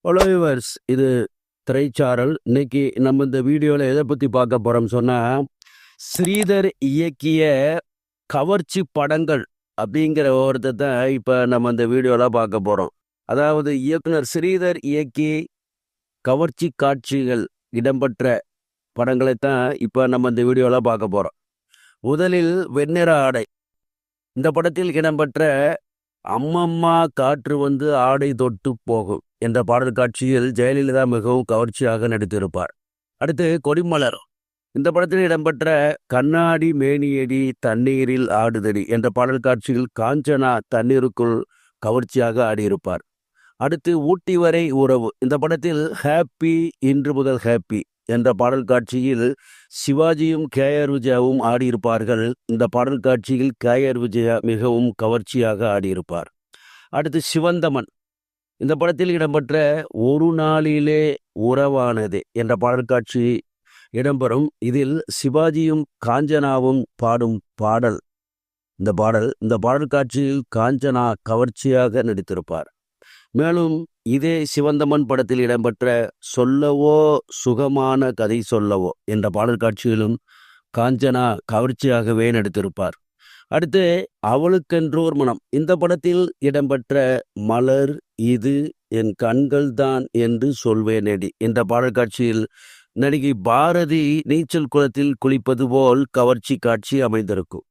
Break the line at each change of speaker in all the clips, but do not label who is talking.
Hello viewers, இது திரைச்சாரல். இன்னைக்கு நம்ம இந்த வீடியோவில் எதை பற்றி பார்க்க போகிறோம் சொன்னால், ஸ்ரீதர் இயக்கிய கவர்ச்சி படங்கள் அப்படிங்கிற ஒருத்தை தான் இப்போ நம்ம இந்த வீடியோவில் பார்க்க போகிறோம். அதாவது இயக்குனர் ஸ்ரீதர் இயக்கி கவர்ச்சி காட்சிகள் இடம்பெற்ற படங்களை தான் இப்போ நம்ம இந்த வீடியோவில் பார்க்க போகிறோம். முதலில் வெண்ணிற ஆடை. இந்த படத்தில் இடம்பெற்ற அம்மம்மா காற்று வந்து ஆடை தொட்டு போகும் என்ற பாடல் காட்சியில் ஜெயலலிதா மிகவும் கவர்ச்சியாக நடித்திருப்பார். அடுத்து கொடிமலர். இந்த படத்தில் இடம்பெற்ற கண்ணாடி மேனியடி தண்ணீரில் ஆடுதடி என்ற பாடல் காட்சியில் காஞ்சனா தண்ணீருக்குள் கவர்ச்சியாக ஆடியிருப்பார். அடுத்து ஊட்டி வரை உறவு. இந்த படத்தில் ஹாப்பி இன்று முதல் ஹாப்பி என்ற பாடல் காட்சியில் சிவாஜியும் கேஆர் விஜயாவும் ஆடியிருப்பார்கள். இந்த பாடல் காட்சியில் கேஆர் விஜயா மிகவும் கவர்ச்சியாக ஆடியிருப்பார். அடுத்து சிவந்தமன். இந்த படத்தில் இடம்பெற்ற ஒரு நாளிலே உறவானதே என்ற பாடல் காட்சி இடம்பெறும். இதில் சிவாஜியும் காஞ்சனாவும் பாடும் பாடல். இந்த பாடல் காட்சியில் காஞ்சனா கவர்ச்சியாக நடித்திருப்பார். மேலும் இதே சிவந்தமன் படத்தில் இடம்பெற்ற சொல்லவோ சுகமான கதை சொல்லவோ என்ற பாடல் காட்சியிலும் காஞ்சனா கவர்ச்சியாகவே நடித்திருப்பார். அடுத்து அவளுக்கென்றோர் மனம். இந்த படத்தில் இடம்பெற்ற மலர் இது என் கண்கள் தான் என்று சொல்வேனேடி என்ற பாடல் காட்சியில் நடிகை பாரதி நீச்சல் குளத்தில் குளிப்பது போல் கவர்ச்சி காட்சி அமைந்திருக்கும்.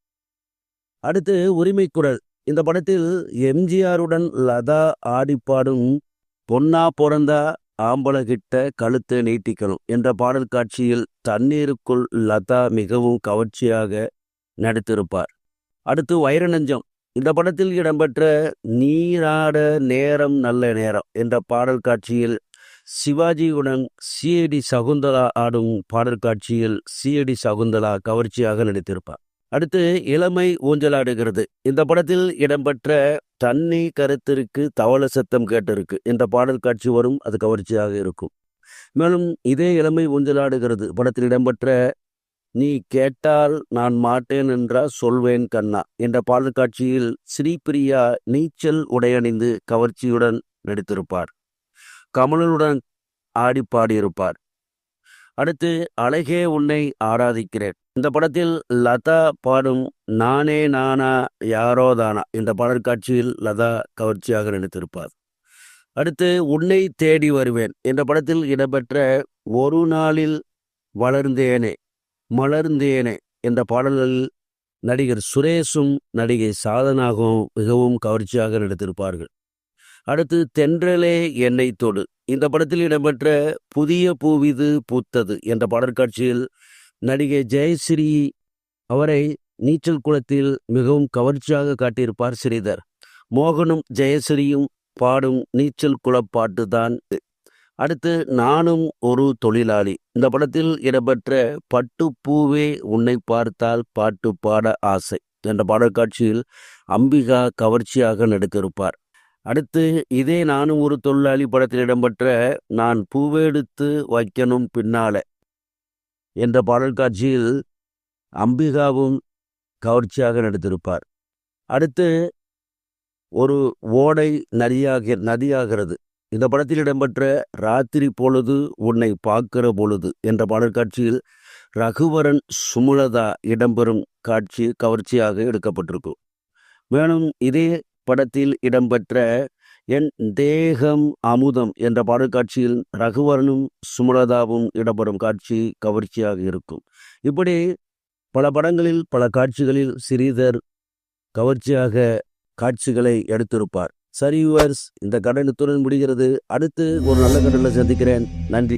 அடுத்து உரிமை குரல். இந்த படத்தில் எம்ஜிஆருடன் லதா ஆடிப்பாடும் பொன்னா பிறந்தா ஆம்பளகிட்ட கழுத்தை நீட்டிக்கணும் என்ற பாடல் காட்சியில் தண்ணீருக்குள் லதா மிகவும் கவர்ச்சியாக நடித்திருப்பார். அடுத்து வைரநெஞ்சம். இந்த படத்தில் இடம்பெற்ற நீராட நேரம் நல்ல நேரம் என்ற பாடல் காட்சியில் சிவாஜியுடன் சிஐடி சகுந்தலா ஆடும் பாடல் காட்சியில் சிஐடி சகுந்தலா கவர்ச்சியாக நடித்திருப்பார். அடுத்து இளமை ஊஞ்சலாடுகிறது. இந்த படத்தில் இடம்பெற்ற தண்ணி கருத்திற்கு தவள சத்தம் கேட்டிருக்கு என்ற பாடல் காட்சி வரும். அது கவர்ச்சியாக இருக்கும். மேலும் இதே இளமை ஊஞ்சலாடுகிறது படத்தில் இடம்பெற்ற நீ கேட்டால் நான் மாட்டேன் என்றால் சொல்வேன் கண்ணா என்ற பாடல் காட்சியில் ஸ்ரீபிரியா நீச்சல் உடையணிந்து கவர்ச்சியுடன் நடித்திருப்பார். கமலனுடன் ஆடி பாடியிருப்பார். அடுத்து அழகே உன்னை ஆராதிக்கிறேன். இந்த படத்தில் லதா பாடும் நானே நானா யாரோதானா என்ற பாடல் காட்சியில் லதா கவர்ச்சியாக நடித்திருப்பார். அடுத்து உன்னை தேடி வருவேன் என்ற படத்தில் இடம்பெற்ற ஒரு நாளில் வளர்ந்தேனே மலர்ந்தேனே என்ற பாடல்களில் நடிகர் சுரேஷும் நடிகை சாதனாகவும் மிகவும் கவர்ச்சியாக நடித்திருப்பார்கள். அடுத்து தென்றலே என்னை தொடு. இந்த படத்தில் இடம்பெற்ற புதிய பூவிது பூத்தது என்ற பாடற்காட்சியில் நடிகை ஜெயஸ்ரீ அவரை நீச்சல் குளத்தில் மிகவும் கவர்ச்சியாக காட்டியிருப்பார் ஸ்ரீதர். மோகனும் ஜெயஸ்ரீயும் பாடும் நீச்சல் குளப்பாட்டு தான். அடுத்து நானும் ஒரு தொழிலாளி. இந்த படத்தில் இடம்பெற்ற பட்டு பூவே உன்னை பார்த்தால் பாட்டு பாட ஆசை என்ற பாடற்காட்சியில் அம்பிகா கவர்ச்சியாக நடித்திருப்பார். அடுத்து இதே நானும் ஒரு தொழிலாளி படத்தில் இடம்பெற்ற நான் பூவெடுத்து வைக்கணும் பின்னால என்ற பாடல் காட்சியில் அம்பிகாவும் கவர்ச்சியாக நடித்திருப்பார். அடுத்து ஒரு ஓடை நதியாகிறது. இந்த படத்தில் இடம்பெற்ற ராத்திரி பொழுது உன்னை பார்க்கிற பொழுது என்ற பாடல் காட்சியில் ரகுவரன் சுமுலதா இடம்பெறும் காட்சி கவர்ச்சியாக எடுக்கப்பட்டிருக்கும். மேலும் இதே படத்தில் இடம்பெற்ற என் தேகம் அமுதம் என்ற பாடல் காட்சியில் ரகுவரனும் சுமலதாவும் இடம்பெறும் காட்சி கவர்ச்சியாக இருக்கும். இப்படி பல படங்களில் பல காட்சிகளில் ஸ்ரீதர் கவர்ச்சியாக காட்சிகளை எடுத்திருப்பார். சரி வியூவர்ஸ், இந்த கடனுத்துடன் முடிகிறது. அடுத்து ஒரு நல்ல கடனில் சந்திக்கிறேன். நன்றி.